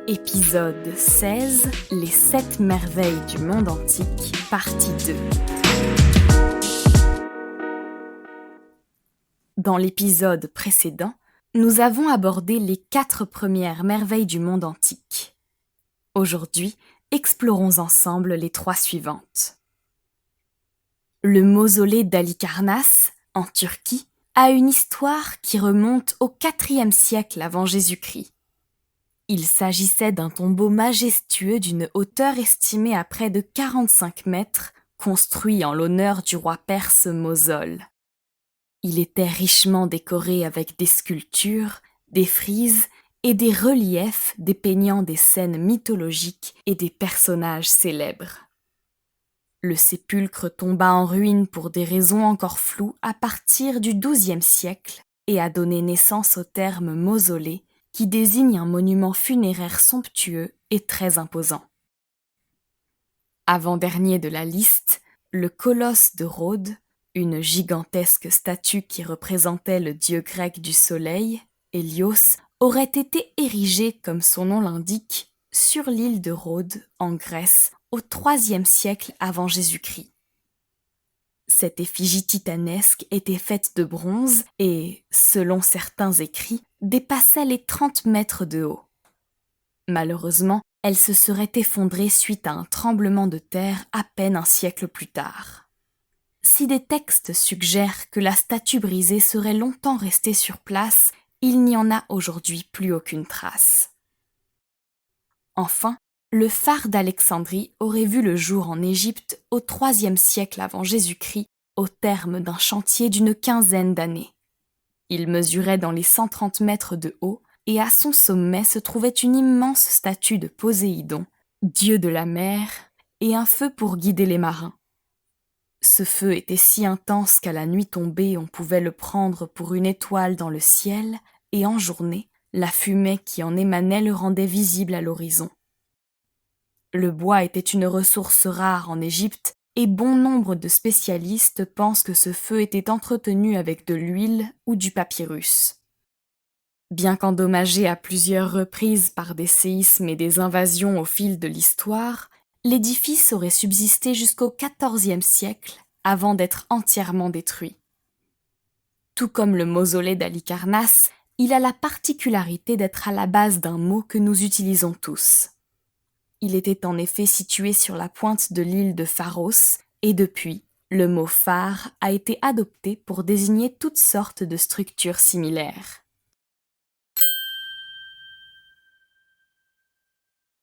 Épisode 16, les 7 merveilles du monde antique, partie 2. Dans l'épisode précédent, nous avons abordé les 4 premières merveilles du monde antique. Aujourd'hui, explorons ensemble les 3 suivantes. Le mausolée d'Halicarnasse, en Turquie, a une histoire qui remonte au IVe siècle avant Jésus-Christ. Il s'agissait d'un tombeau majestueux d'une hauteur estimée à près de 45 mètres, construit en l'honneur du roi perse Mosol. Il était richement décoré avec des sculptures, des frises et des reliefs dépeignant des scènes mythologiques et des personnages célèbres. Le sépulcre tomba en ruine pour des raisons encore floues à partir du XIIe siècle et a donné naissance au terme mausolée, qui désigne un monument funéraire somptueux et très imposant. Avant-dernier de la liste, le colosse de Rhodes, une gigantesque statue qui représentait le dieu grec du soleil, Hélios, aurait été érigé, comme son nom l'indique, sur l'île de Rhodes, en Grèce, au IIIe siècle avant Jésus-Christ. Cette effigie titanesque était faite de bronze et, selon certains écrits, dépassait les 30 mètres de haut. Malheureusement, elle se serait effondrée suite à un tremblement de terre à peine un siècle plus tard. Si des textes suggèrent que la statue brisée serait longtemps restée sur place, il n'y en a aujourd'hui plus aucune trace. Enfin, le phare d'Alexandrie aurait vu le jour en Égypte au IIIe siècle avant Jésus-Christ, au terme d'un chantier d'une 15aine d'années. Il mesurait dans les 130 mètres de haut et à son sommet se trouvait une immense statue de Poséidon, dieu de la mer, et un feu pour guider les marins. Ce feu était si intense qu'à la nuit tombée on pouvait le prendre pour une étoile dans le ciel, et en journée, la fumée qui en émanait le rendait visible à l'horizon. Le bois était une ressource rare en Égypte, et bon nombre de spécialistes pensent que ce feu était entretenu avec de l'huile ou du papyrus. Bien qu'endommagé à plusieurs reprises par des séismes et des invasions au fil de l'histoire, l'édifice aurait subsisté jusqu'au XIVe siècle avant d'être entièrement détruit. Tout comme le mausolée d'Halicarnasse, il a la particularité d'être à la base d'un mot que nous utilisons tous. Il était en effet situé sur la pointe de l'île de Pharos, et depuis, le mot phare a été adopté pour désigner toutes sortes de structures similaires.